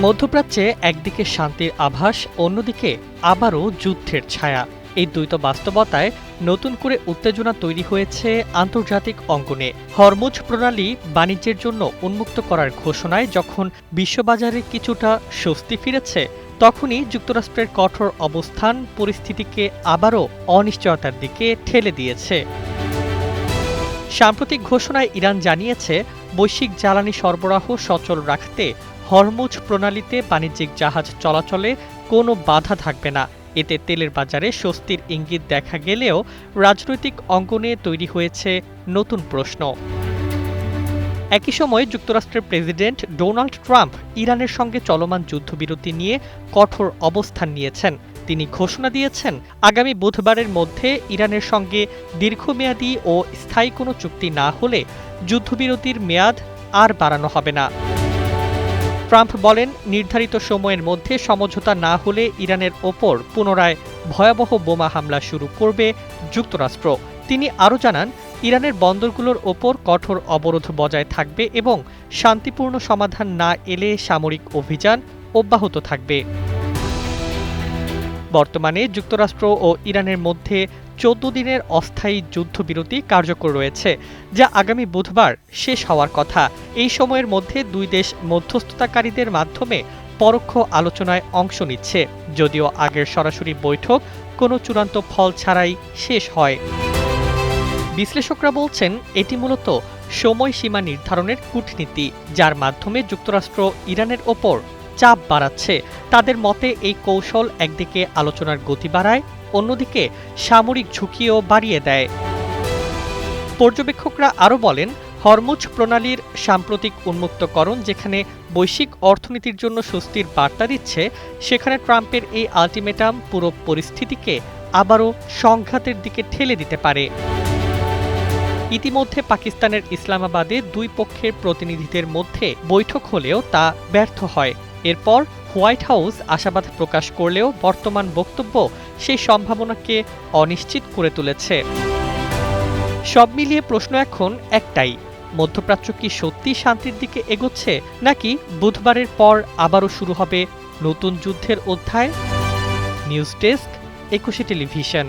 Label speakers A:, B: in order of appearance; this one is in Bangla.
A: মধ্যপ্রাচ্যে একদিকে শান্তির আভাস, অন্যদিকে আবারও যুদ্ধের ছায়া। এই দ্বৈত বাস্তবতায় নতুন করে উত্তেজনা তৈরি হয়েছে আন্তর্জাতিক অঙ্গনে। হরমুজ প্রণালী বাণিজ্যের জন্য উন্মুক্ত করার ঘোষণায় যখন বিশ্ববাজারে কিছুটা স্বস্তি ফিরেছে, তখনই যুক্তরাষ্ট্রের কঠোর অবস্থান পরিস্থিতিকে আবারও অনিশ্চয়তার দিকে ঠেলে দিয়েছে। সাম্প্রতিক ঘোষণায় ইরান জানিয়েছে, বৈশ্বিক জ্বালানি সরবরাহ সচল রাখতে হরমুজ প্রণালীতে বাণিজ্যিক জাহাজ চলাচলে কোনো বাধা থাকবে না। এতে তেলের বাজারে স্বস্তির ইঙ্গিত দেখা গেলেও রাজনৈতিক অঙ্গনে তৈরি হয়েছে নতুন প্রশ্ন। একই সময়ে যুক্তরাষ্ট্রের প্রেসিডেন্ট ডোনাল্ড ট্রাম্প ইরানের সঙ্গে চলমান যুদ্ধবিরতি নিয়ে কঠোর অবস্থান নিয়েছেন। তিনি ঘোষণা দিয়েছেন, আগামী বুধবারের মধ্যে ইরানের সঙ্গে দীর্ঘমেয়াদী ও স্থায়ী কোনো চুক্তি না হলে যুদ্ধবিরতির মেয়াদ আর বাড়ানো হবে না। ট্রাম্প বলেন, নির্ধারিত সময়ের মধ্যে সমঝোতা না হলে ইরানের ওপর পুনরায় ভয়াবহ বোমা হামলা শুরু করবে যুক্তরাষ্ট্র। তিনি আরও জানান, ইরানের বন্দরগুলোর ওপর কঠোর অবরোধ বজায় থাকবে এবং শান্তিপূর্ণ সমাধান না এলে সামরিক অভিযান অব্যাহত থাকবে। বর্তমানে যুক্তরাষ্ট্র ও ইরানের মধ্যে 14 দিনের অস্থায়ী যুদ্ধবিরতি কার্যকর রয়েছে, যা আগামী বুধবার শেষ হওয়ার কথা। এই সময়ের মধ্যে দুই দেশ মধ্যস্থতাকারীদের মাধ্যমে পরোক্ষ আলোচনায় অংশ নিচ্ছে, যদিও আগের সরাসরি বৈঠক কোনো চূড়ান্ত ফল ছাড়াই শেষ হয়। বিশ্লেষকরা বলছেন, এটি মূলত সময়সীমা নির্ধারণের কূটনীতি, যার মাধ্যমে যুক্তরাষ্ট্র ইরানের ওপর চাপ বাড়াচ্ছে। তাদের মতে এই কৌশল একদিকে আলোচনার গতি বাড়ায়, অন্যদিকে সামরিক ঝুঁকিও বাড়িয়ে দেয়। পর্যবেক্ষকরা আরও বলেন, হরমুজ প্রণালীর সাম্প্রতিক উন্মুক্তকরণ যেখানে বৈশ্বিক অর্থনীতির জন্য স্বস্তির বার্তা দিচ্ছে, সেখানে ট্রাম্পের এই আলটিমেটাম পুরো পরিস্থিতিকে আবারও সংঘাতের দিকে ঠেলে দিতে পারে। ইতিমধ্যে পাকিস্তানের ইসলামাবাদে দুই পক্ষের প্রতিনিধিদের মধ্যে বৈঠক হলেও তা ব্যর্থ হয়। এরপর হোয়াইট হাউস আশাবাদ প্রকাশ করলেও বর্তমান বক্তব্য সেই সম্ভাবনাকে অনিশ্চিত করে তুলেছে। সব মিলিয়ে প্রশ্ন এখন একটাই, মধ্যপ্রাচ্য কি সত্যি শান্তির দিকে এগোচ্ছে, নাকি বুধবারের পর আবারও শুরু হবে নতুন যুদ্ধের অধ্যায়? News desk, 21 television.